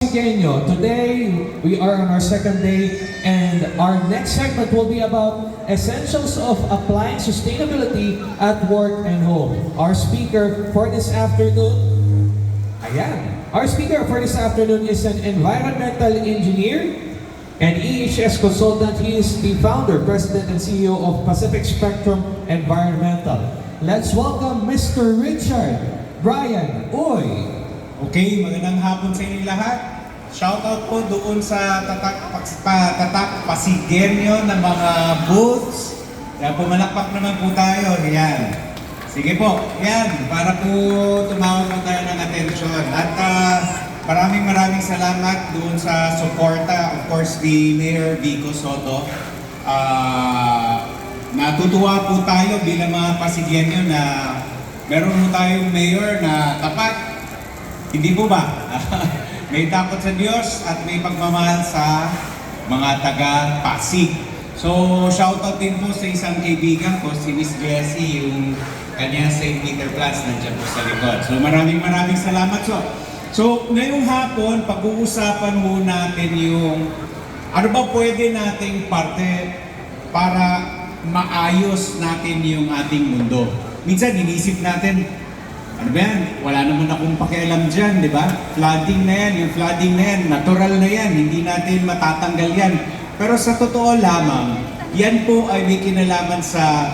Pasigueño. Today, we are on our second day, and our next segment will be about essentials of applying sustainability at work and home. Our speaker for this afternoon, Our speaker for this afternoon is an environmental engineer and EHS consultant. He is the founder, president, and CEO of Pacific Spectrum Environmental. Let's welcome Mr. Richard Brian Uy. Okay, magandang hapon sa inyo lahat. Shoutout po doon sa Tatak Pasigueño ng mga booths. Kaya pumalakpak naman po tayo. Yan. Sige po, yan. Para po tumawag po tayo ng atensyon. At maraming salamat doon sa suporta. Of course, the Mayor Vico Soto. Natutuwa po tayo bilang mga Pasigueño na meron po tayong mayor na tapat. Hindi po ba? May takot sa Diyos at may pagmamahal sa mga taga-Pasig. So, shoutout din po sa isang kaibigan ko, si Miss Jessie, yung kanya St. Peter Plus, nandiyan po sa likod. So, maraming salamat. So, ngayong hapon, pag-uusapan mo natin yung ano ba pwede nating parte para maayos natin yung ating mundo. Minsan, inisip natin, ano ba yan? Wala naman akong pakialam dyan, di ba? Flooding na yan, yung flooding na yan, natural na yan, hindi natin matatanggal yan. Pero sa totoo lamang, yan po ay may kinalaman sa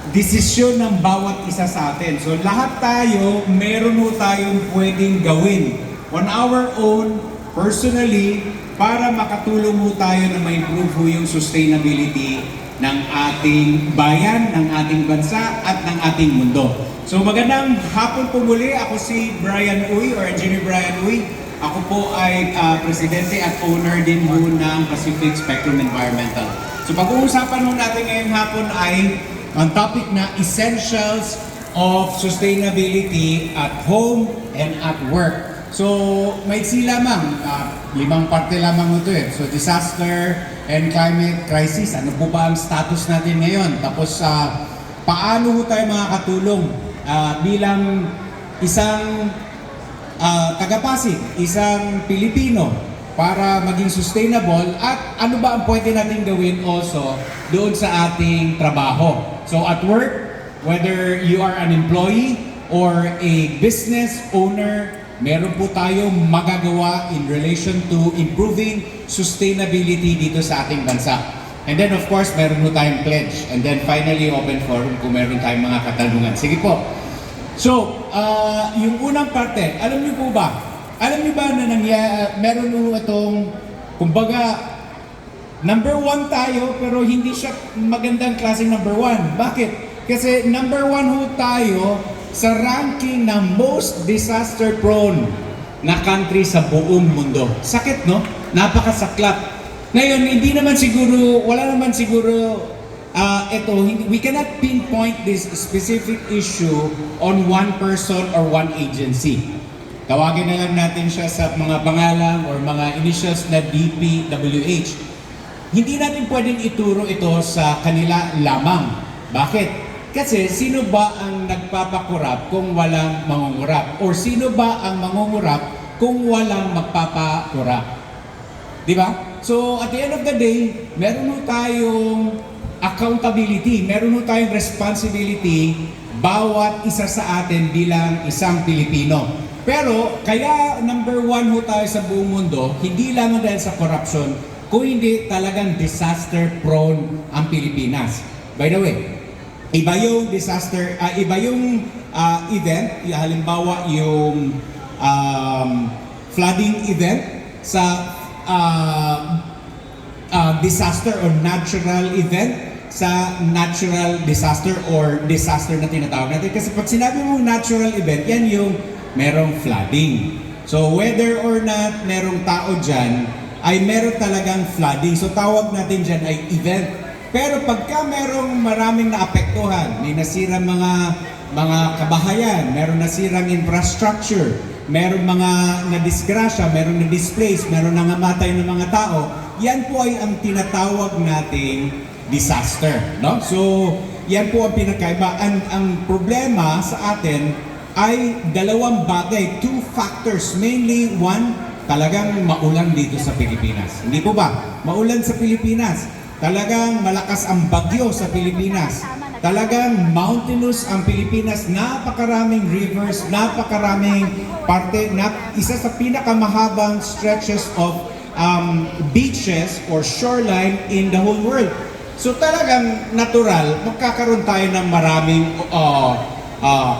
desisyon ng bawat isa sa atin. So lahat tayo, meron po tayong pwedeng gawin on our own, personally, para makatulong po tayo na ma-improve po yung sustainability ng ating bayan, ng ating bansa, at ng ating mundo. So magandang hapon po muli. Ako si Brian Uy, or Engineer Brian Uy. Ako po ay presidente at owner din po ng Pacific Spectrum Environmental. So pag-uusapan po natin ngayong hapon ay ang topic na essentials of sustainability at home and at work. So maiksi lamang, 5 parte lamang ito eh. So disaster and climate crisis, ano po ba ang status natin ngayon? Tapos paano tayo makakatulong bilang isang taga-Pasig, isang Pilipino para maging sustainable, at ano ba ang pwede natin gawin also doon sa ating trabaho. So at work, whether you are an employee or a business owner, meron po tayong magagawa in relation to improving sustainability dito sa ating bansa. And then of course, meron po tayong pledge. And then finally, open forum kung meron tayong mga katanungan. Sige po. So, yung unang parte, alam niyo po ba? Alam niyo ba na meron po itong, kumbaga, number 1 tayo, pero hindi siya magandang klaseng number 1. Bakit? Kasi number 1 ho tayo sa ranking ng most disaster-prone na country sa buong mundo. Sakit, no? Napakasaklat. Ngayon, wala naman siguro, we cannot pinpoint this specific issue on one person or one agency. Tawagin na lang natin siya sa mga pangalan or mga initials na DPWH. Hindi natin pwedeng ituro ito sa kanila lamang. Bakit? Kasi sino ba ang nagpapakurap kung walang mangungurap? Or sino ba ang mangungurap kung walang magpapakurap? Di ba? So at the end of the day, meron tayong accountability, meron tayong responsibility bawat isa sa atin bilang isang Pilipino. Pero kaya number 1 ho tayo sa buong mundo, hindi lang dahil sa corruption, kung hindi talagang disaster prone ang Pilipinas. By the way, iba yung disaster, iba yung event, halimbawa yung flooding event sa disaster or natural event sa natural disaster or disaster na tinatawag natin. Kasi pag sinabi mo natural event, yan yung merong flooding. So whether or not merong tao dyan, ay meron talagang flooding. So tawag natin dyan ay event. Pero pagka merong maraming naapektuhan, may nasirang mga kabahayan, meron nasirang infrastructure, meron mga nadisgrasya, meron na-displace, meron nangamatay ng mga tao, yan po ay ang tinatawag nating disaster, no? So, yan po ang pinakaiba. Ang problema sa atin ay dalawang bagay, 2 factors. Mainly, one, talagang maulan dito sa Pilipinas. Hindi po ba? Maulan sa Pilipinas. Talagang malakas ang bagyo sa Pilipinas. Talagang mountainous ang Pilipinas. Napakaraming rivers, napakaraming parte, isa sa pinakamahabang stretches of beaches or shoreline in the whole world. So talagang natural, magkakaroon tayo ng maraming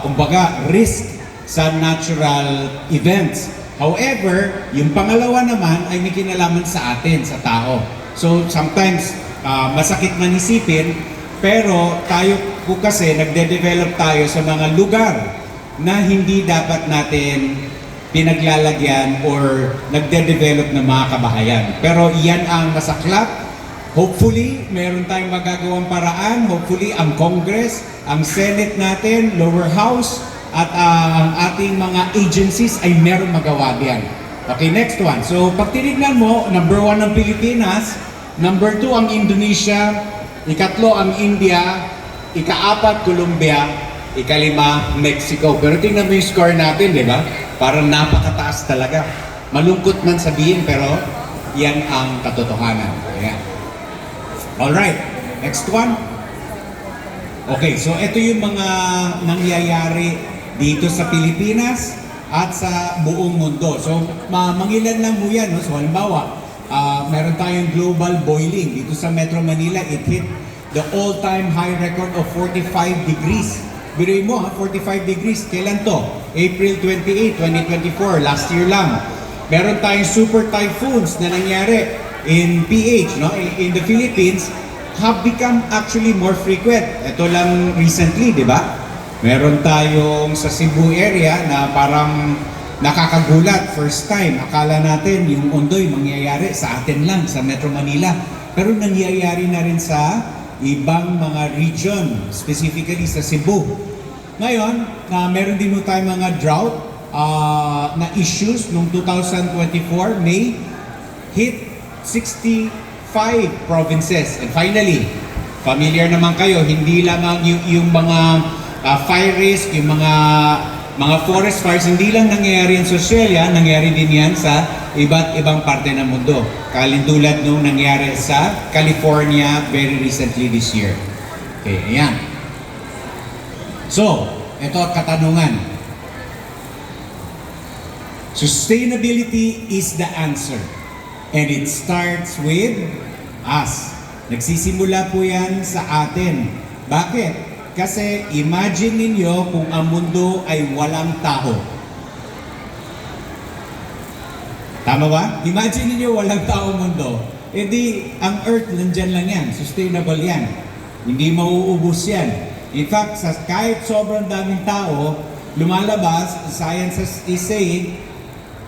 kumbaga, risk sa natural events. However, yung pangalawa naman ay may kinalaman sa atin, sa tao. So sometimes, masakit man isipin, pero tayo po kasi nagde-develop tayo sa mga lugar na hindi dapat natin pinaglalagyan or nagde-develop ng mga kabahayan. Pero yan ang masaklap. Hopefully, meron tayong magagawang paraan. Hopefully, ang Congress, ang Senate natin, lower house, at ang ating mga agencies ay meron magawa diyan. Okay, next one. So, pag tinignan mo, number 1 ang Pilipinas, number 2 ang Indonesia, ikatlo ang India, ika-4 Colombia, ika-5 Mexico. Pero tingnan mo yung score natin, di ba? Parang napakataas talaga. Malungkot man sabihin, pero yan ang katotohanan. Ayan. Alright, next one. Okay, so ito yung mga nangyayari dito sa Pilipinas at sa buong mundo. So, mangilan lang mo yan. No? So, halimbawa, meron tayong global boiling. Dito sa Metro Manila, it hit the all-time high record of 45 degrees. Biruin mo, 45 degrees. Kailan to? April 28, 2024. Last year lang. Meron tayong super typhoons na nangyari in PH, no? In the Philippines, have become actually more frequent. Ito lang recently, di ba? Meron tayong sa Cebu area na parang nakakagulat, first time. Akala natin yung Ondoy mangyayari sa atin lang, sa Metro Manila. Pero nangyayari na rin sa ibang mga region, specifically sa Cebu. Ngayon, meron din tayong mga drought na issues noong 2024, May, hit 65 provinces. And finally, familiar naman kayo, hindi lamang yung mga fire risk, yung mga forest fires, hindi lang nangyayari yan sa Australia, nangyayari din yan sa iba't ibang parte ng mundo. Kalintulad nung nangyari sa California very recently this year. Okay, ayan. So, ito at katanungan. Sustainability is the answer. And it starts with us. Nagsisimula po yan sa atin. Bakit? Kasi imagine ninyo kung ang mundo ay walang tao. Tama ba? Imagine ninyo walang tao mundo. E di, ang earth nandyan lang yan. Sustainable yan. Hindi mauubos yan. In fact, kahit sobrang daming tao, lumalabas, science is saying,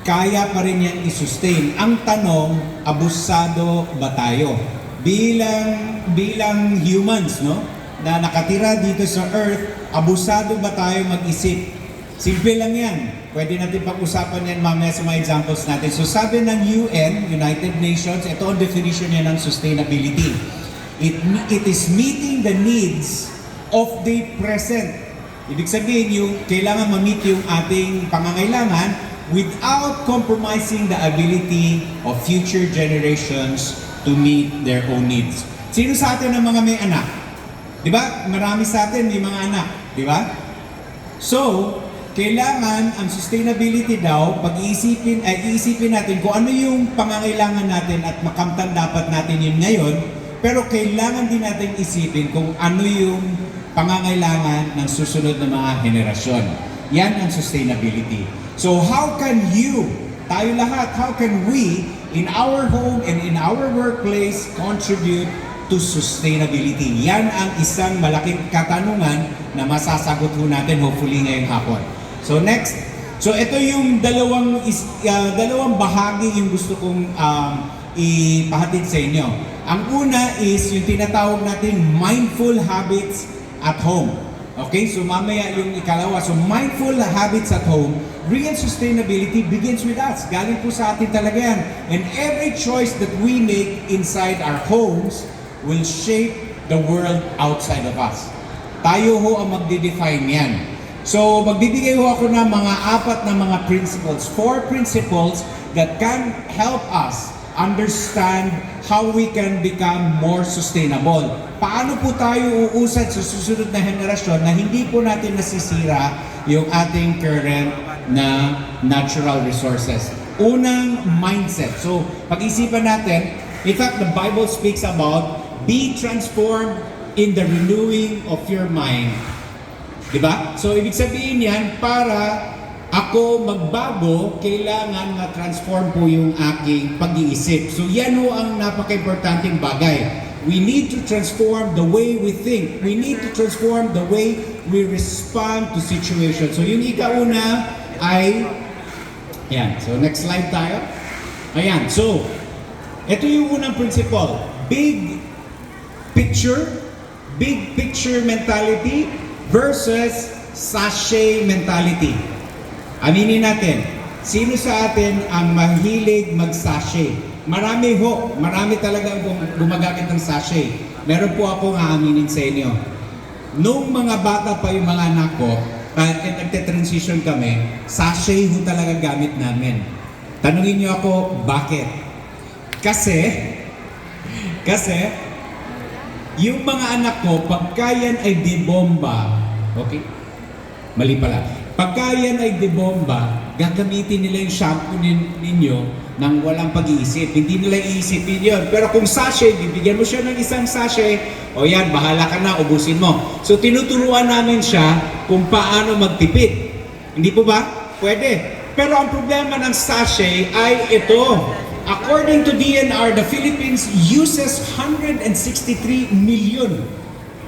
kaya pa rin yan i-sustain. Ang tanong, abusado ba tayo? Bilang humans, no? Na nakatira dito sa Earth, abusado ba tayo mag-isip? Simple lang yan. Pwede natin pag-usapan yan mamaya sa mga examples natin. So sabi ng UN, United Nations, ito ang definition niya ng sustainability. It is meeting the needs of the present. Ibig sabihin, yung kailangan ma-meet yung ating pangangailangan without compromising the ability of future generations to meet their own needs. Sino sa atin ang mga may anak? Di ba? Marami sa atin may mga anak. Di ba? So, kailangan ang sustainability daw, iisipin natin kung ano yung pangangailangan natin at makamtan dapat natin yun ngayon, pero kailangan din natin isipin kung ano yung pangangailangan ng susunod na mga henerasyon. Yan ang sustainability. So how can you, tayo lahat, how can we, in our home and in our workplace, contribute to sustainability? Yan ang isang malaking katanungan na masasagot ho natin hopefully ngayong hapon. So next, so ito yung dalawang bahagi yung gusto kong ipahatid sa inyo. Ang una is yung tinatawag natin mindful habits at home. Okay, so mamaya yung ikalawa. So mindful habits at home, real sustainability begins with us. Galing po sa atin talaga yan. And every choice that we make inside our homes will shape the world outside of us. Tayo ho ang magde-define yan. So magbibigay ho ako ng mga 4 na mga principles, 4 principles that can help us understand how we can become more sustainable. Paano po tayo uusad sa susunod na henerasyon na hindi po natin nasisira yung ating current na natural resources? Unang mindset. So, pag-isipan natin, in fact, the Bible speaks about be transformed in the renewing of your mind. Diba? So, ibig sabihin yan, para ako magbago, kailangan ma-transform po yung aking pag-iisip. So, yan ho ang napaka-importanting bagay. We need to transform the way we think. We need to transform the way we respond to situations. So, yung ikauna ay, yan. So, next slide tayo. Ayan. So, ito yung unang principle. Big picture mentality versus sachet mentality. Aminin natin, sino sa atin ang mahilig mag-sachet? Marami talaga gumagamit ng sachet. Meron po akong aaminin sa inyo. Nung mga bata pa yung mga anak ko, nagte-transition kami, sachet ho talaga gamit namin. Tanungin niyo ako, bakit? Kasi, yung mga anak ko, pagka yan ay dibomba, okay? Mali pala. Pagka yan ay dibomba, gagamitin nila yung shampoo ninyo nang walang pag-iisip. Hindi nila iisipin yun. Pero kung sachet, bibigyan mo siya ng isang sachet, o yan, bahala ka na, ubusin mo. So tinuturuan namin siya kung paano magtipid. Hindi po ba? Pwede. Pero ang problema ng sachet ay ito. According to DNR, the Philippines uses 163 million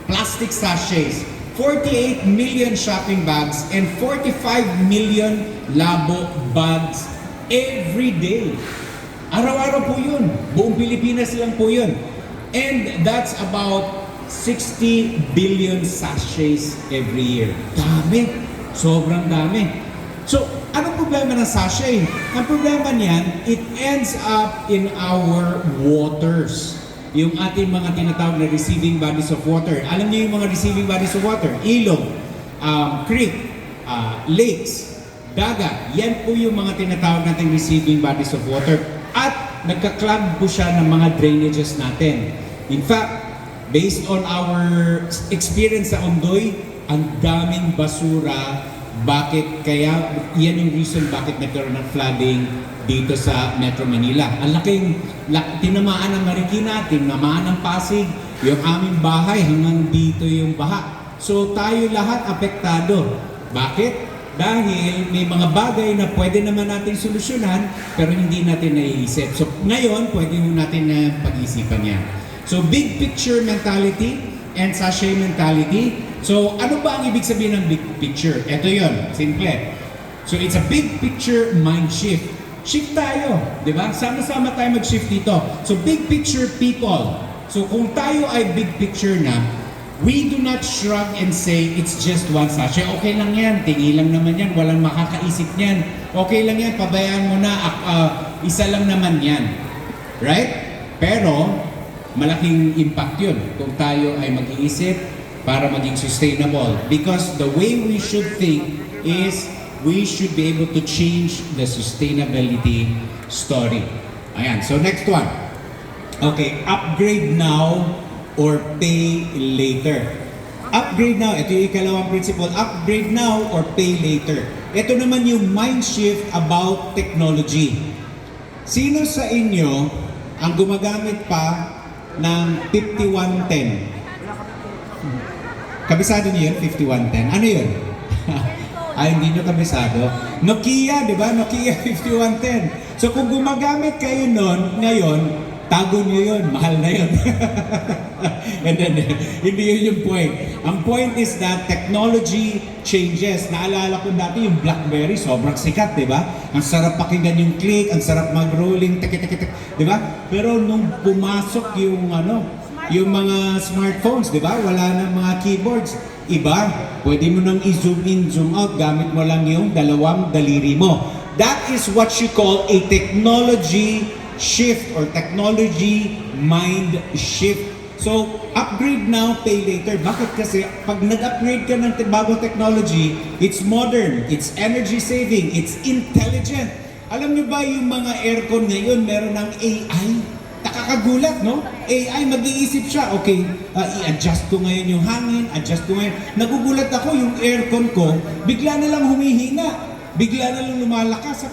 plastic sachets, 48 million shopping bags, and 45 million labo bags every day. Araw-araw po yun. Buong Pilipinas lang po yun. And that's about 60 billion sachets every year. Dami. Sobrang dami. So, anong problema ng sachet? Ang problema niyan, it ends up in our waters. Yung ating mga tinatawag na receiving bodies of water. Alam niyo yung mga receiving bodies of water? Ilog, creek, lakes, dagat. Yan po yung mga tinatawag nating receiving bodies of water. At nagka-clog po siya ng mga drainages natin. In fact, based on our experience sa Ondoy, ang daming basura. Bakit? Kaya yan yung reason bakit nagkaroon ng flooding dito sa Metro Manila. Ang tinamaan ng Marikina, tinamaan ng Pasig, yung aming bahay hanggang dito yung baha. So tayo lahat apektado. Bakit? Dahil may mga bagay na pwede naman natin solusyonan pero hindi natin naiisip. So ngayon, pwede natin na pag-isipan yan. So big picture mentality and sachet mentality. So, ano ba ang ibig sabihin ng big picture? Ito yon, simple. So, it's a big picture mind shift. Shift tayo, di ba? Sama-sama tayo mag-shift dito. So, big picture people. So, kung tayo ay big picture na, we do not shrug and say, it's just one sachet. Okay lang yan, tingi lang naman yan, walang makakaisip niyan. Okay lang yan, pabayaan mo na, isa lang naman yan. Right? Pero, malaking impact yun kung tayo ay mag-iisip para maging sustainable. Because the way we should think is we should be able to change the sustainability story. Ayan, so next one. Okay, upgrade now or pay later. Upgrade now, ito yung ikalawang principle. Upgrade now or pay later. Ito naman yung mind shift about technology. Sino sa inyo ang gumagamit pa ng 5110? Kabisado niyo yun, 5110. Ano yun? Ay, hindi nyo kabisado. Nokia, di ba? Nokia 5110. So kung gumagamit kayo nun, ngayon, tago nyo yun. Mahal na yun. And then, hindi yun yung point. Ang point is that technology changes. Naalala ko dati yung BlackBerry, sobrang sikat, di ba? Ang sarap pakinggan yung click, ang sarap mag-rolling, di ba? Pero nung pumasok yung yung mga smartphones, di ba? Wala na mga keyboards. Iba, pwede mo nang i-zoom in, zoom out, gamit mo lang yung dalawang daliri mo. That is what you call a technology shift or technology mind shift. So, upgrade now, pay later. Bakit? Kasi pag nag-upgrade ka ng bagong technology, it's modern, it's energy saving, it's intelligent. Alam niyo ba yung mga aircon ngayon meron ng AI? Nakakagulat, no? AI, mag-iisip siya, okay, i-adjust ko ngayon yung hangin, adjust ko ngayon. Nagugulat ako, yung aircon ko, bigla na lang humihina. Bigla na lang lumalakas.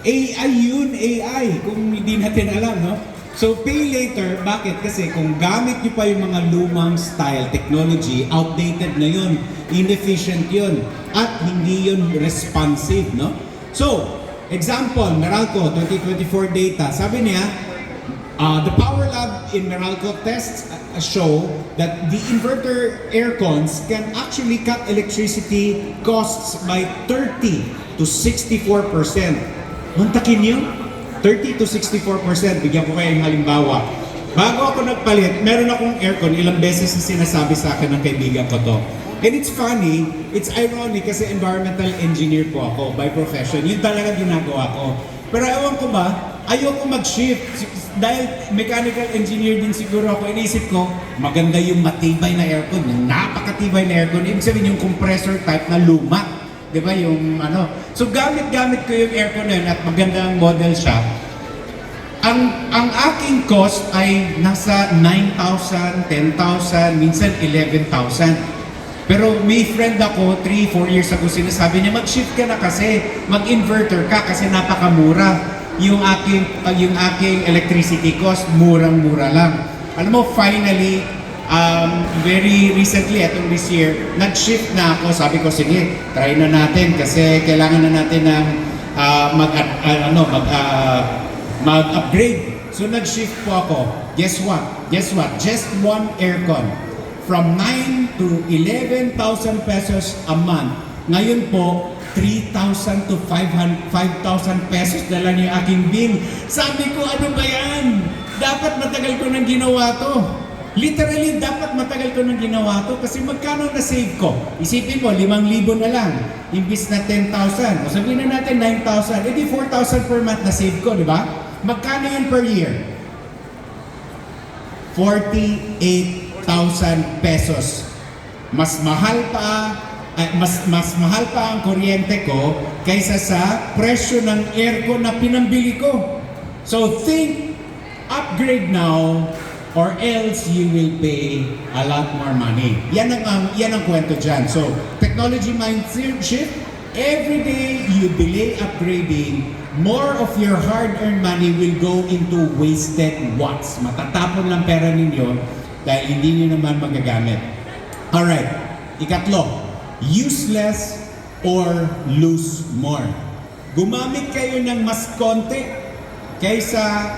AI yun, AI, kung hindi natin alam, no? So, pay later, bakit? Kasi kung gamit nyo pa yung mga lumang style, technology, outdated na yun, inefficient yun, at hindi yun responsive, no? So, example, Meralco 2024 data, sabi niya, the Power Lab in Meralco tests show that the inverter aircons can actually cut electricity costs by 30 to 64%. Muntakin yun? 30 to 64%. Bigyan ko kayo ng halimbawa. Bago ako nagpalit, meron akong aircon, ilang beses na sinasabi sa akin ng kaibigan ko to. And it's funny, it's ironic kasi environmental engineer po ako by profession. Yun talaga ginagawa ko. Pero ewan ko ba, ayoko mag-shift. Dahil mechanical engineer din siguro ako, inisip ko, maganda yung matibay na aircon, yung napakatibay na aircon. Ibig sabihin yung compressor type na luma. Di ba yung ano? So gamit-gamit ko yung aircon na yun at magandang model siya. Ang aking cost ay nasa 9,000, 10,000, minsan 11,000. Pero may friend ako, 3-4 years ago, sinasabi niya, mag-shift ka na kasi, mag-inverter ka kasi napakamura. Yung aking electricity cost, murang-mura lang. Alam mo, finally, very recently, atong this year, nag-shift na ako. Sabi ko, sige, try na natin kasi kailangan na natin ng mag-upgrade. So nag-shift po ako. Guess what? Just one aircon. From 9 to 11,000 pesos a month. Ngayon po, 3,000 to 5,000 pesos na lang yung aking bill. Sabi ko, ano ba yan? Dapat matagal ko nang ginawa to. Literally, dapat matagal ko nang ginawa to kasi magkano na-save ko? Isipin mo, 5,000 na lang. Imbis na 10,000. O sabihin na natin 9,000. Edi 4,000 per month na-save ko, di ba? Magkano yan per year? 48,000 pesos. Mas mahal pa ang kuryente ko kaysa sa presyo ng aircon na pinambili ko. So think, upgrade now or else you will pay a lot more money. Yan ang kwento dyan. So, technology mindset shift, every day you delay upgrading, more of your hard-earned money will go into wasted watts. Matatapon lang pera ninyo dahil hindi nyo naman magagamit. Alright, ikatlo, useless or lose more. Gumamit kayo ng mas konti kaysa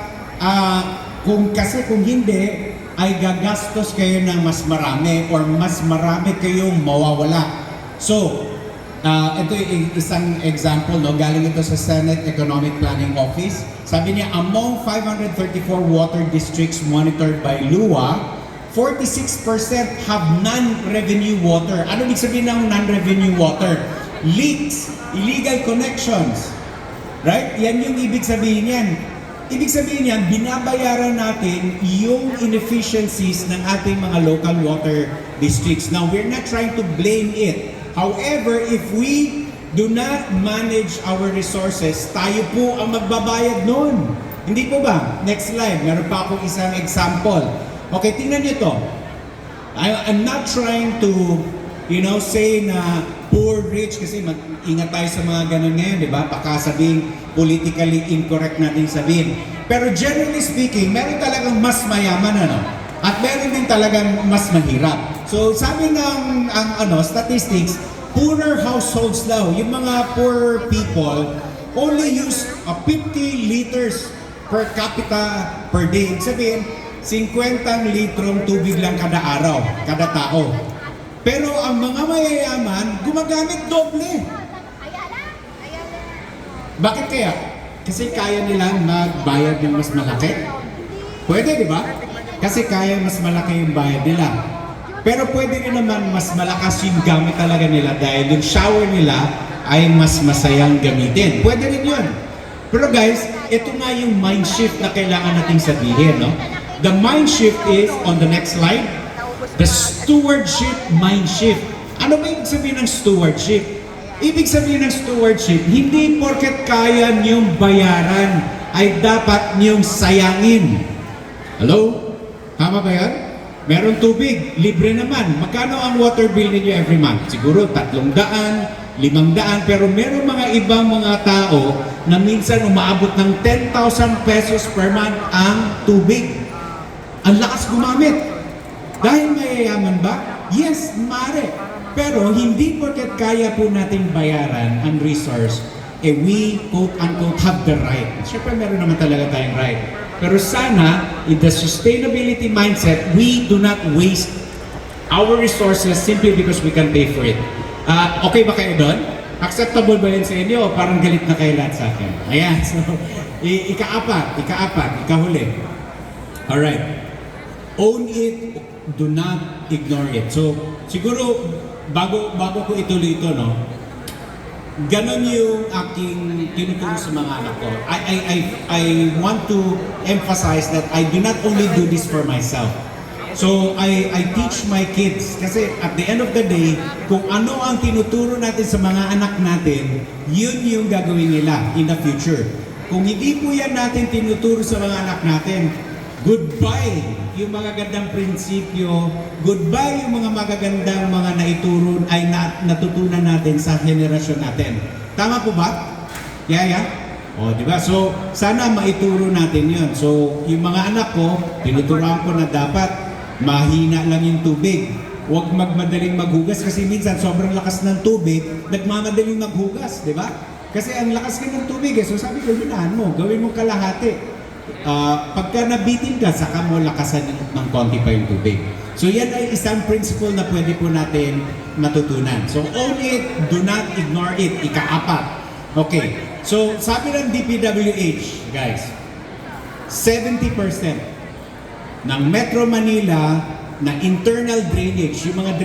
kung hindi ay gagastos kayo ng mas marami or mas marami kayong mawawala. So, ito yung isang example, no? Galing ito sa Senate Economic Planning Office. Sabi niya, among 534 water districts monitored by LUA, 46% have non-revenue water. Ano ibig sabihin ng non-revenue water? Leaks, illegal connections. Right? Yan yung ibig sabihin yan. Ibig sabihin yan, binabayaran natin yung inefficiencies ng ating mga local water districts. Now, we're not trying to blame it. However, if we do not manage our resources, tayo po ang magbabayad noon. Hindi po ba? Next slide. Meron pa akong isang example. Okay, tingnan niyo to. I'm not trying to, say na poor, rich, kasi mag-ingat tayo sa mga ganun ngayon, di ba? Baka sabing politically incorrect natin sabihin. Pero generally speaking, meron talagang mas mayaman, at meron din talagang mas mahirap. So, sabi ng statistics, poorer households daw, yung mga poor people, only use 50 liters per capita per day. Ibig sabihin, 50 litrong tubig lang kada araw, kada tao. Pero ang mga mayayaman, gumagamit doble. Bakit kaya? Kasi kaya nilang magbayad ng mas malaki. Pwede, di ba? Kasi kaya mas malaki yung bayad nila. Pero pwede rin naman mas malakas yung gamit talaga nila dahil yung shower nila ay mas masayang gamitin. Pwede rin yun. Pero guys, ito nga yung mind shift na kailangan nating sabihin, no? The mind shift is, on the next slide, the stewardship mind shift. Ano ba yung sabihin ng stewardship? Ibig sabihin ng stewardship, hindi porket kaya niyong bayaran ay dapat niyong sayangin. Hello? Tama ba yan? Meron tubig, libre naman. Magkano ang water bill ninyo every month? Siguro 300, 500, pero meron mga ibang mga tao na minsan umaabot ng 10,000 pesos per month ang tubig. Ang lakas gumamit. Dahil mayayaman ba? Yes, mare. Pero hindi porket kaya po nating bayaran ang resource, we quote-unquote have the right. Siyempre meron naman talaga tayong right. Pero sana, in the sustainability mindset, we do not waste our resources simply because we can pay for it. Okay ba kayo doon? Acceptable ba yun sa inyo o parang galit na kayo lahat sa akin? Ayan, so, ikaapat, ikahuli. Alright. Own it, do not ignore it. So, siguro, bago ko ituloy ito, no? Ganon yung aking tinuturo sa mga anak ko. I want to emphasize that I do not only do this for myself. So, I teach my kids. Kasi at the end of the day, kung ano ang tinuturo natin sa mga anak natin, yun yung gagawin nila in the future. Kung hindi po yan natin tinuturo sa mga anak natin, goodbye yung mga gandang prinsipyo, goodbye yung mga magagandang mga naituro ay natutunan natin sa henerasyon natin. Tama po ba? Yeah. O, di ba? So, sana maituro natin yun. So, yung mga anak ko, tinuturuan ko na dapat mahina lang yung tubig. Huwag magmadaling maghugas kasi minsan sobrang lakas ng tubig, nagmamadaling maghugas, di ba? Kasi ang lakas ka ng tubig so sabi ko, hinaan mo, gawin mo kalahati. Pagka nabitin ka, saka mo lakasan ng konti pa yung tubig. So yan ay isang principle na pwede po natin matutunan. So own it, do not ignore it. Ikaapat. Okay. So sabi ng DPWH, guys, 70% ng Metro Manila na internal drainage, yung mga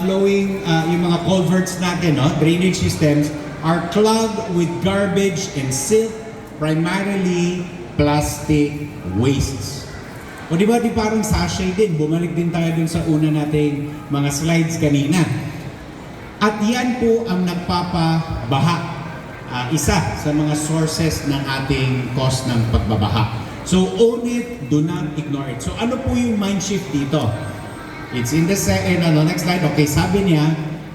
flowing, yung mga culverts natin, no? Drainage systems are clogged with garbage and silt, primarily plastic wastes. O di parang sachet din, bumalik din tayo dun sa una nating mga slides kanina. At yan po ang nagpapabaha, isa sa mga sources ng ating cause ng pagbabaha. So own it, do not ignore it. So ano po yung mind shift dito? It's in the next slide. Okay, sabi niya,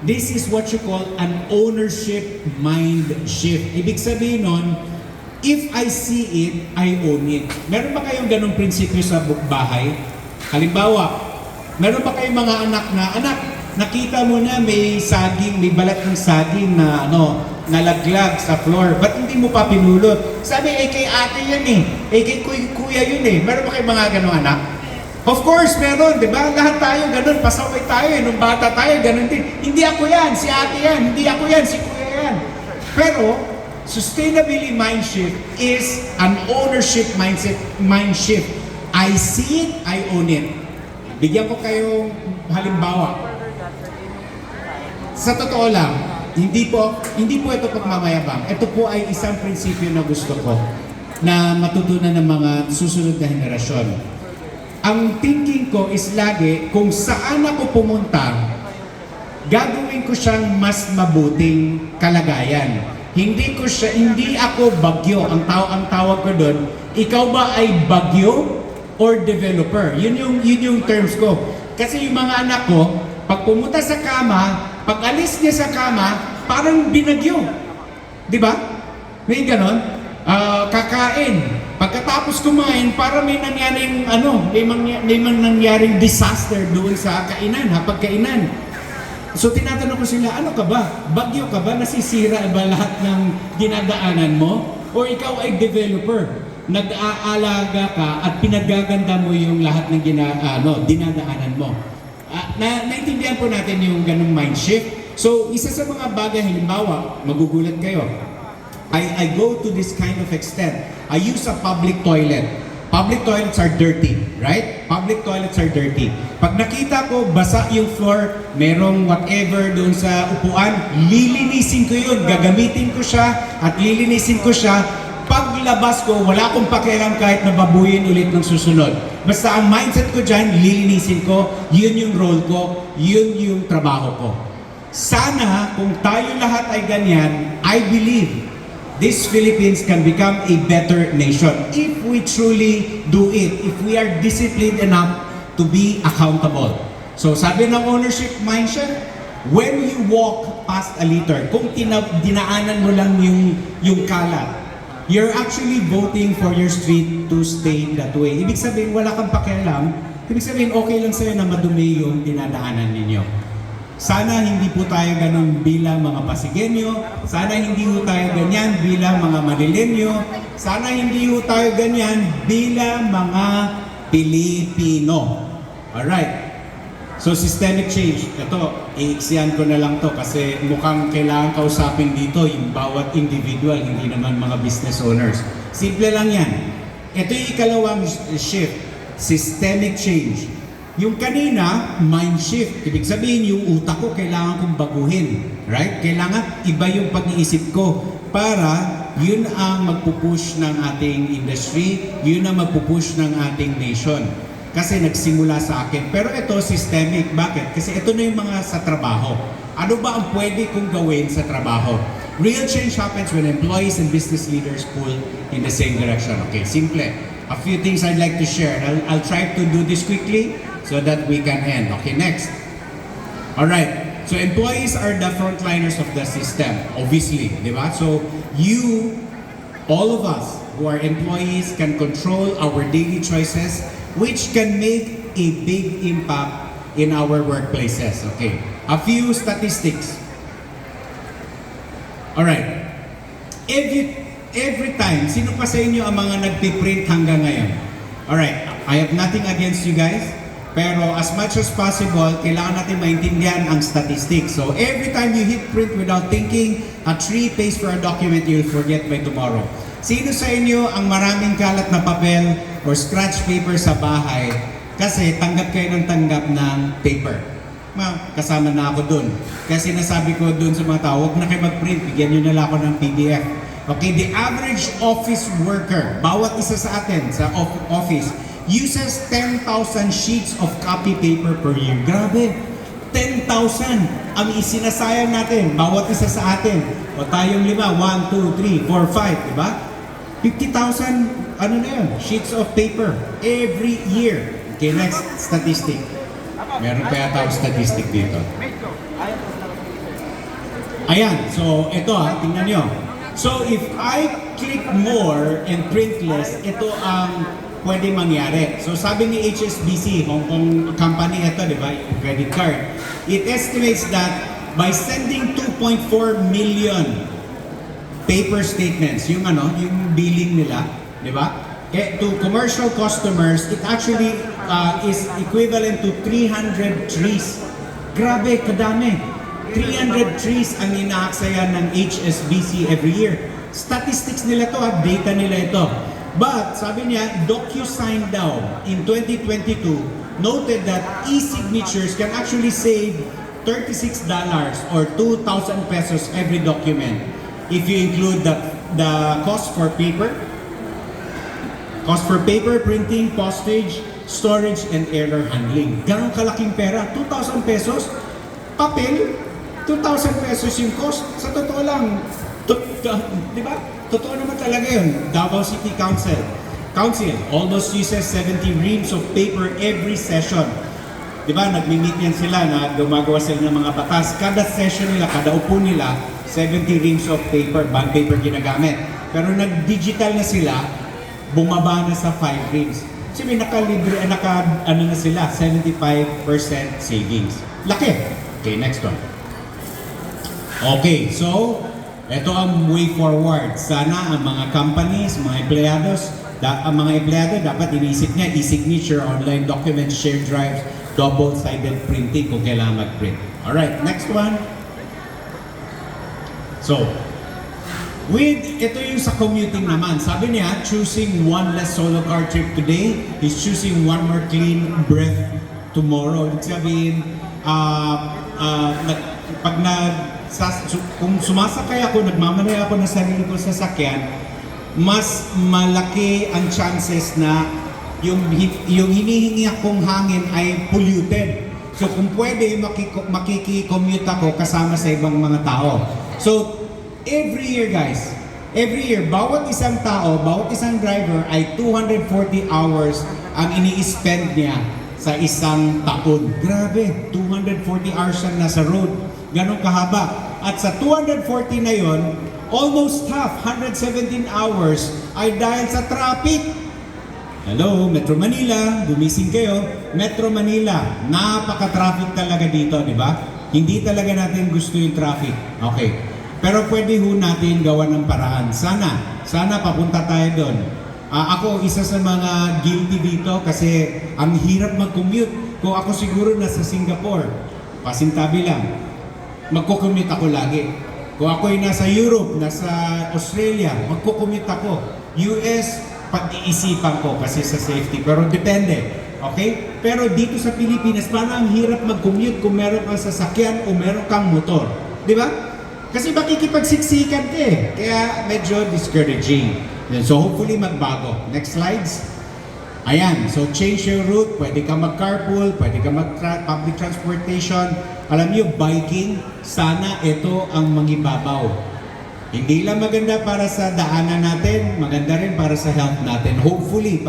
this is what you call an ownership mind shift. Ibig sabihin nun, if I see it, I own it. Meron ba kayong ganong prinsipyo sa bahay? Halimbawa, meron ba kayong mga anak, nakita mo na may saging, may balat ng saging na nalaglag sa floor. Ba't hindi mo pa pinulot? Sabi, kay ate yan kay kuya yun Meron ba kayong mga ganong anak? Of course, meron, di ba? Lahat tayo ganun, pasaway tayo nung bata tayo, ganun din. Hindi ako yan, si ate yan, hindi ako yan, si kuya yan. Pero, sustainability mind shift is an ownership mind shift. I see it, I own it. Bigyan ko kayong halimbawa. Sa totoo lang, hindi po ito pagmamayabang. Ito po ay isang prinsipyo na gusto ko na matutunan ng mga susunod na henerasyon. Ang thinking ko is lagi, kung saan ako pumunta, gagawin ko siyang mas mabuting kalagayan. Hindi ako bagyo. Ang tawag ko doon, ikaw ba ay bagyo or developer? Yun yung terms ko. Kasi yung mga anak ko, pag pumunta sa kama, pag alis niya sa kama, parang binagyo. Di ba? May ganon. Kakain. Pagkatapos kumain, para may nangyaring disaster doon sa hapagkainan. So tinatanong ko sila, ano ka ba? Bagyo ka ba? Nasisira ba lahat ng ginadaanan mo? O ikaw ay developer? Nag-aalaga ka at pinagaganda mo yung lahat ng dinadaanan mo. Naintindihan po natin yung ganung mind shift. So isa sa mga bagay, halimbawa, magugulat kayo. I go to this kind of extent. I use a public toilet. Public toilets are dirty, right? Public toilets are dirty. Pag nakita ko, basa yung floor, merong whatever doon sa upuan, lilinisin ko yun, gagamitin ko siya, at lilinisin ko siya. Paglabas ko, wala akong pakialam kahit nababuyin ulit ng susunod. Basta ang mindset ko dyan, lilinisin ko, yun yung role ko, yun yung trabaho ko. Sana kung tayo lahat ay ganyan, I believe this Philippines can become a better nation if we truly do it, if we are disciplined enough to be accountable. So sabi ng ownership mindset, when you walk past a litter, kung dinaanan mo lang yung kalat, you're actually voting for your street to stay that way. Ibig sabihin, wala kang pakialam. Ibig sabihin, okay lang sa'yo na madumi yung dinadaanan ninyo. Sana hindi po tayo ganun bilang mga Pasigueño. Sana hindi po tayo ganyan bilang mga Manileño. Sana hindi po tayo ganyan bilang mga Pilipino. Alright. So systemic change. Ito, iiksiyan ko na lang to kasi mukhang kailangan kausapin dito yung bawat individual, hindi naman mga business owners. Simple lang yan. Ito yung ikalawang shift. Systemic change. Yung kanina, mind shift. Ibig sabihin, yung utak ko kailangan kong baguhin. Right? Kailangan iba yung pag-iisip ko para yun ang magpupush ng ating industry, yun ang magpupush ng ating nation. Kasi nagsimula sa akin. Pero ito, systemic. Bakit? Kasi ito na yung mga sa trabaho. Ano ba ang pwede kong gawin sa trabaho? Real change happens when employees and business leaders pull in the same direction. Okay, simple. A few things I'd like to share. I'll try to do this quickly so that we can end. Okay, next. Alright, so employees are the frontliners of the system, obviously, di ba? So you, all of us who are employees can control our daily choices which can make a big impact in our workplaces. Okay, a few statistics. Alright, every time, sino pa sa inyo ang mga nagpiprint hanggang ngayon? Alright, I have nothing against you guys. Pero as much as possible, kailangan natin maintindihan ang statistics. So every time you hit print without thinking, a 3 page for a document, you'll forget by tomorrow. Sino sa inyo ang maraming kalat na papel or scratch paper sa bahay kasi tanggap kayo ng tanggap ng paper? Kasama na ako dun. Kasi nasabi ko dun sa mga tao, huwag na kayo mag-print, bigyan nyo na lang ako ng PDF. Okay, the average office worker, bawat isa sa atin sa office, uses 10,000 sheets of copy paper per year. Grabe! 10,000 ang isinasayang natin, bawat isa sa atin. O tayong 5, 1, 2, 3, 4, 5, diba? 50,000, ano na yun, sheets of paper every year. Okay, next statistic. Meron pa yata ang statistic dito. Ayan, so ito tingnan nyo. So if I click more and print less, ito ang pwede mangyari. So sabi ni HSBC, Hong Kong company ito, di ba, yung credit card, it estimates that by sending 2.4 million paper statements, yung billing nila, di ba, to commercial customers, it actually is equivalent to 300 trees. Grabe, kadami. 300 trees ang inaaksayan ng HSBC every year. Statistics nila to, data nila ito. But, sabi niya, DocuSign daw in 2022 noted that e-signatures can actually save $36 or 2,000 pesos every document if you include the cost for paper, printing, postage, storage, and error handling. Ganong kalaking pera, 2,000 pesos, papel, 2,000 pesos yung cost. Sa totoo lang, di ba? Totoo naman talaga yun. Davao City Council almost uses 70 reams of paper every session. Di ba? Nagmi-meet yan sila na gumagawa sila ng mga batas. Kada session nila, kada upo nila, 70 reams of paper, bond paper ginagamit. Pero nag-digital na sila, bumaba na sa 5 reams. Sabi, na sila, 75% savings. Laki. Okay, next one. Okay, so, ito ang way forward. Sana ang mga companies, mga empleyados, ang mga empleyado dapat iniisip niya, e-signature, online documents, shared drives, double-sided printing kung kailangan mag-print. Alright, next one. So, ito yung sa commuting naman. Sabi niya, choosing one less solo car trip today is choosing one more clean breath tomorrow. Ibig sabihin, kung sumasakay ako, nagmamanay ako ng sarili ko sa sasakyan, mas malaki ang chances na yung hinihingi akong hangin ay polluted. So kung pwede, makiki-commute ako kasama sa ibang mga tao. So every year guys, every year, bawat isang tao, bawat isang driver ay 240 hours ang ini-spend niya sa isang taon. Grabe, 240 hours siya nasa road. Ganon kahaba. At sa 240 na yon, almost half, 117 hours ay dahil sa traffic. Hello, Metro Manila, gumising kayo. Metro Manila, napaka-traffic talaga dito, di ba? Hindi talaga natin gusto yung traffic. Okay. Pero pwede ho natin gawa ng paraan. Sana papunta tayo doon. Ako, isa sa mga guilty dito kasi ang hirap mag-commute. Kung ako siguro nasa Singapore, pasintabi lang, magko-commute ako lagi. Kung ako'y nasa Europe, nasa Australia, magko-commute ako. US, pag-iisipan ko kasi sa safety. Pero depende. Okay? Pero dito sa Pilipinas, parang ang hirap mag-commute kung meron kang sasakyan o meron kang motor. Di ba? Kasi makikipagsiksikan ka eh. Kaya medyo discouraging. So hopefully magbago. Next slides. Ayan. So change your route. Pwede ka mag-carpool. Pwede ka mag-public transportation. Alam niyo, biking, sana ito ang mangibabaw. Hindi lang maganda para sa daanan natin, maganda rin para sa health natin. Hopefully,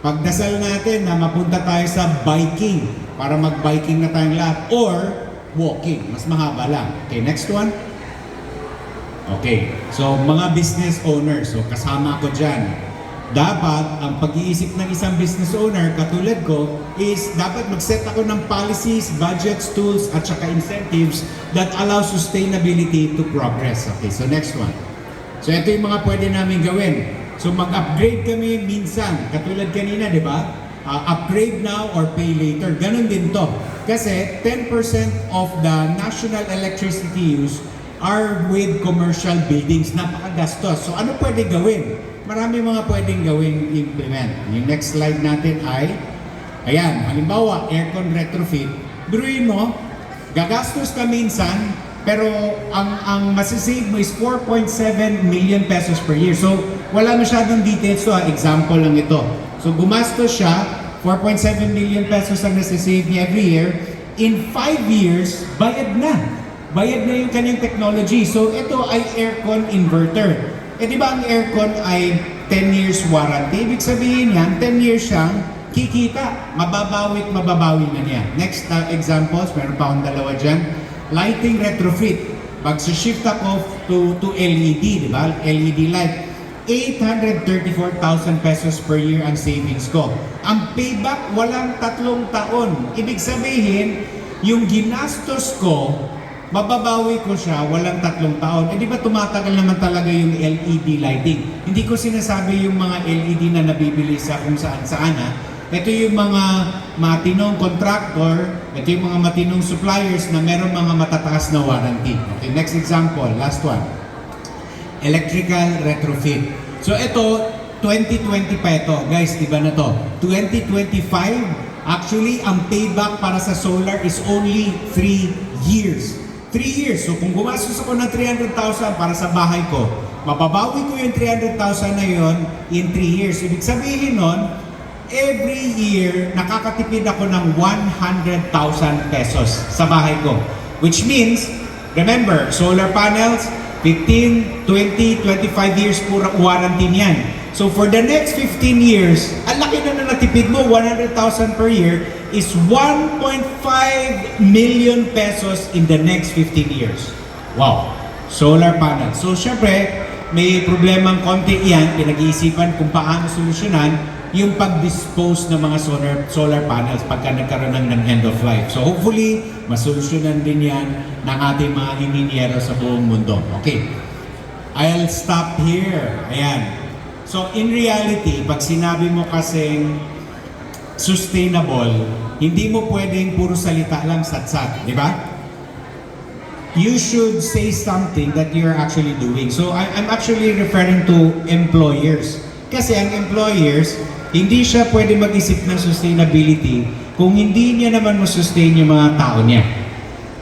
pagdasal natin na mapunta tayo sa biking para mag-biking na tayong lahat or walking. Mas mahaba lang. Okay, next one. Okay, so mga business owners, so kasama ko dyan. Dapat, ang pag-iisip ng isang business owner, katulad ko, is dapat mag-set ako ng policies, budgets, tools, at saka incentives that allow sustainability to progress. Okay, so next one. So ito yung mga pwede namin gawin. So mag-upgrade kami minsan, katulad kanina, di ba? Upgrade now or pay later. Ganon din to. Kasi 10% of the national electricity use are with commercial buildings. Napakagastos. So ano pwede gawin? Marami mga pwedeng gawing implement. Yung next slide natin ay, ayan, halimbawa, aircon retrofit. Biruin mo, gagastos ka minsan, pero ang masisave mo is 4.7 million pesos per year. So, wala masyadong details to. Example lang ito. So, gumastos siya, 4.7 million pesos ang nasisave niya every year. In 5 years, bayad na. Bayad na yung kanyang technology. So, ito ay aircon inverter. Eh di ba ang aircon ay 10 years warranty? Ibig sabihin yan, 10 years siyang kikita. Mababawi na niya. Next examples, meron pa akong dalawa dyan. Lighting retrofit. Pag-shift ako to LED, di ba? LED light. 834,000 pesos per year ang savings ko. Ang payback, walang 3 taon. Ibig sabihin, yung ginastos ko, mababawi ko siya, walang 3 taon. Eh di ba tumatagal naman talaga yung LED lighting? Hindi ko sinasabi yung mga LED na nabibili sa kung saan-saan ha. Ito yung mga matinong contractor, ito yung mga matinong suppliers na meron mga matataas na warranty. Okay, next example, last one. Electrical retrofit. So ito, 2020 pa ito. Guys, iba na to. 2025, actually, ang payback para sa solar is only 3 years. 3 years. So kung gumastos ako ng 300,000 para sa bahay ko, mababawi ko yung 300,000 na yon in 3 years. Ibig sabihin nun, every year, nakakatipid ako ng 100,000 pesos sa bahay ko. Which means, remember, solar panels, 15, 20, 25 years pura warranty niyan. So for the next 15 years, ang laki na natipid mo, 100,000 per year, is 1.5 million pesos in the next 15 years. Wow! Solar panel. So syempre, may problemang konti yan, pinag-iisipan kung paano solusyonan yung pag-dispose ng mga solar panels pagka nagkaroon ng end of life. So hopefully, masolusyonan din yan ng ating mga ininyero sa buong mundo. Okay. I'll stop here. Ayan. So in reality, pag sinabi mo kasing sustainable, hindi mo pwedeng puro salita lang satsat, di ba? You should say something that you're actually doing. So I'm actually referring to employers. Kasi ang employers, hindi siya pwede mag-isip ng sustainability kung hindi niya naman masustain yung mga tao niya.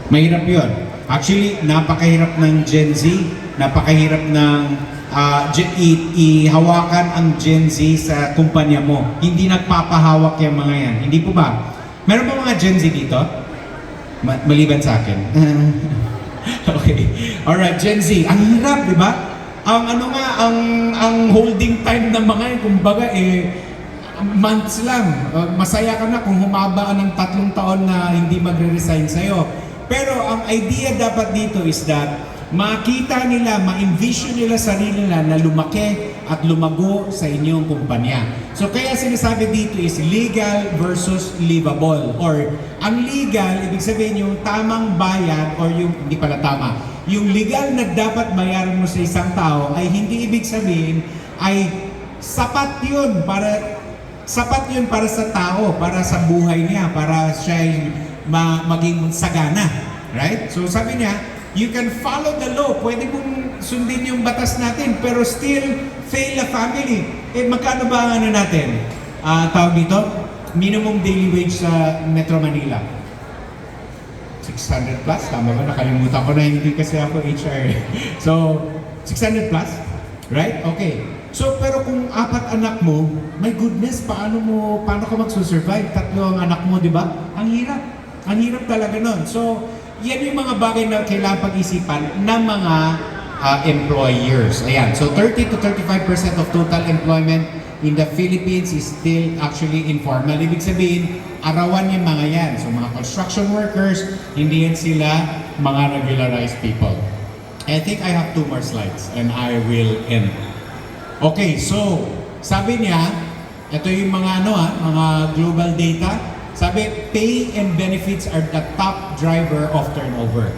Mahirap yun. Actually, napakahirap ng Gen Z, napakahirap ng ihawakan ang Gen Z sa kumpanya mo. Hindi nagpapahawak yung mga yan. Hindi po ba? Meron ba mga Gen Z dito? Maliban sa akin. Okay. Alright, Gen Z. Ang hirap, di ba? Ang ano nga, ang holding time ng mga yun, kumbaga months lang. Masaya ka na kung humaba ka ng 3 taon na hindi magre-resign sa'yo. Pero ang idea dapat dito is that makita nila, ma-envision nila sarili nila na lumaki at lumago sa inyong kumpanya. So kaya sinasabi dito is legal versus livable. Or ang legal, ibig sabihin yung tamang bayad or yung, hindi pala tama, yung legal na dapat bayaran mo sa isang tao ay hindi ibig sabihin ay sapat yun para sa tao, para sa buhay niya, para siya maging sagana. Right? So sabi niya, you can follow the law. Pwede mong sundin yung batas natin, pero still fail a family. Magkano ba ang ano natin? Tawag dito? Minimum daily wage sa Metro Manila. 600 plus? Tama ba? Nakalimutan ko na, hindi kasi ako HR. So, 600 plus? Right? Okay. So, pero kung 4 anak mo, my goodness, paano ka magsusurvive? 3 ang anak mo, di ba? Ang hirap. Ang hirap talaga nun. So, yan yung mga bagay na kailangan pag-isipan ng mga employers. Ayan. So 30 to 35% of total employment in the Philippines is still actually informal. Ibig sabihin, arawan yung mga yan. So mga construction workers, hindi yan sila mga regularized people. I think I have 2 more slides and I will end. Okay, so sabi niya, ito yung mga mga global data. Sabi, pay and benefits are the top driver of turnover.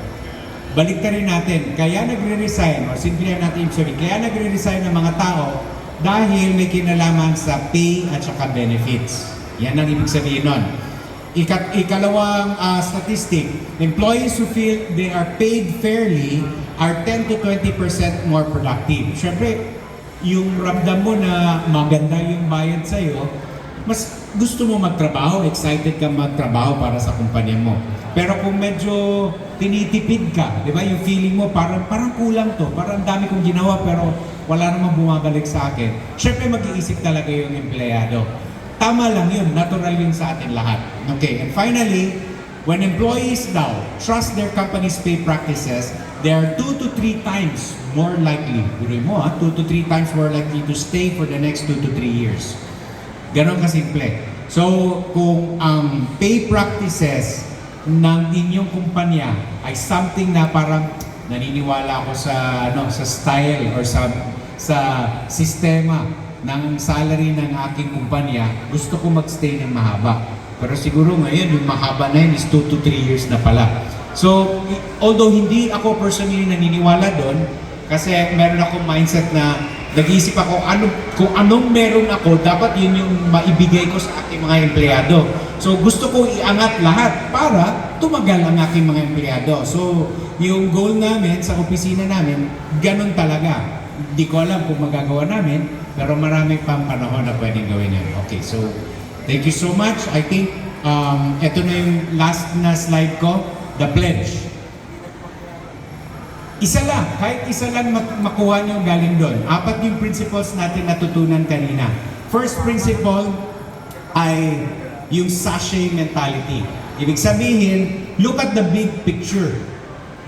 Baliktarin natin, kaya nagre-resign, o simplihan natin kaya nagre-resign ng mga tao dahil may kinalaman sa pay at saka benefits. Yan ang ibig sabihin nun. Ikalawang statistic, employees who feel they are paid fairly are 10 to 20% more productive. Siyempre, yung ramdam mo na maganda yung bayad sa'yo, mas gusto mo magtrabaho, excited ka magtrabaho para sa kumpanya mo. Pero kung medyo tinitipid ka, di ba, yung feeling mo parang kulang to, parang dami kong ginawa pero wala namang bumabalik sa akin. Siyempre mag-iisip talaga yung empleyado. Tama lang yun, natural yun sa atin lahat. Okay, and finally, when employees now trust their company's pay practices, they are 2 to 3 times more likely, 2 to 3 times more likely to stay for the next 2 to 3 years. Ganon kasimple. So, kung ang pay practices ng inyong kumpanya ay something na parang naniniwala ako sa style or sa sistema ng salary ng aking kumpanya, gusto ko magstay ng mahaba. Pero siguro ngayon, yung mahaba na yun is 2 to 3 years na pala. So, although hindi ako personally naniniwala doon, kasi meron akong mindset na nag-iisip ako kung anong meron ako, dapat yun yung maibigay ko sa aking mga empleyado. So gusto ko iangat lahat para tumagal ang aking mga empleyado. So yung goal namin sa opisina namin, ganun talaga. Hindi ko alam kung magagawa namin, pero marami pang panahon na pwedeng gawin yan. Okay, so thank you so much. I think ito na yung last na slide ko, the pledge. Isa lang, kahit isa lang makuha nyo galing doon. 4 yung principles natin natutunan kanina. First principle ay yung sachet mentality. Ibig sabihin, look at the big picture.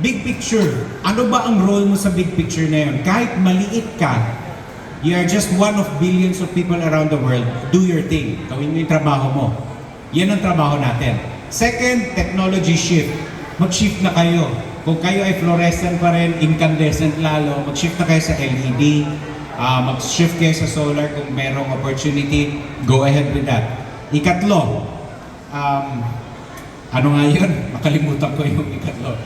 Big picture. Ano ba ang role mo sa big picture na yun? Kahit maliit ka, you are just one of billions of people around the world. Do your thing. Gawin mo yung trabaho mo. Yan ang trabaho natin. Second, technology shift. Mag-shift na kayo. Kung kayo ay fluorescent pa rin, incandescent lalo, mag-shift na kayo sa LED, mag-shift kayo sa solar kung merong opportunity, go ahead with that. Ikatlo, ano nga yun? Makalimutan ko yung ikatlo.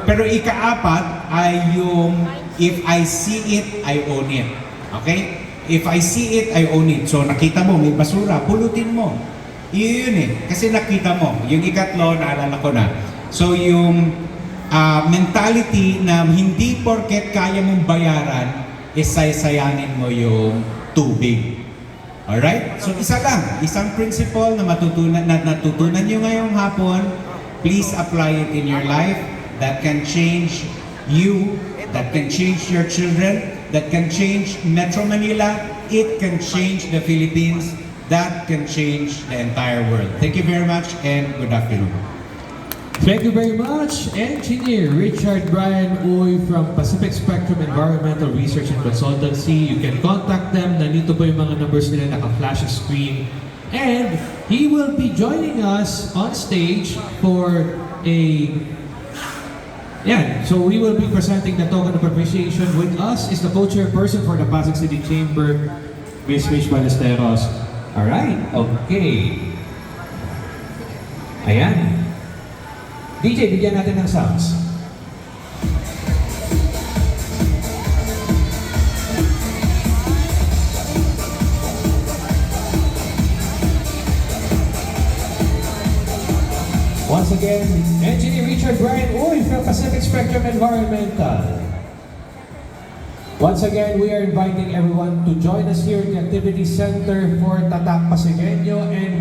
Pero ika-4 ay yung if I see it, I own it. Okay? If I see it, I own it. So nakita mo, may basura, pulutin mo. Yun eh. Kasi nakita mo. Yung ikatlo, naalala ko na. So yung mentality na hindi porket kaya mong bayaran, isaysayanin mo yung tubig. Alright? So isa lang, isang principle na natutunan nyo ngayong hapon, please apply it in your life. That can change you, that can change your children, that can change Metro Manila, it can change the Philippines, that can change the entire world. Thank you very much and good afternoon. Thank you very much, Engineer Richard Brian Uy from Pacific Spectrum Environmental Research and Consultancy. You can contact them. Nandito po yung mga numbers nila, naka-flash screen. And he will be joining us on stage for so we will be presenting the token of appreciation. With us is the co-chairperson for the Pasig City Chamber, Ms. Mitch Ballesteros. Alright, okay. Ayan. DJ, bigyan natin ng sounds. Once again, Engineer Richard Brian Uy from Pacific Spectrum Environmental. Once again, we are inviting everyone to join us here in the Activity Center for Tatak Pasigueño, and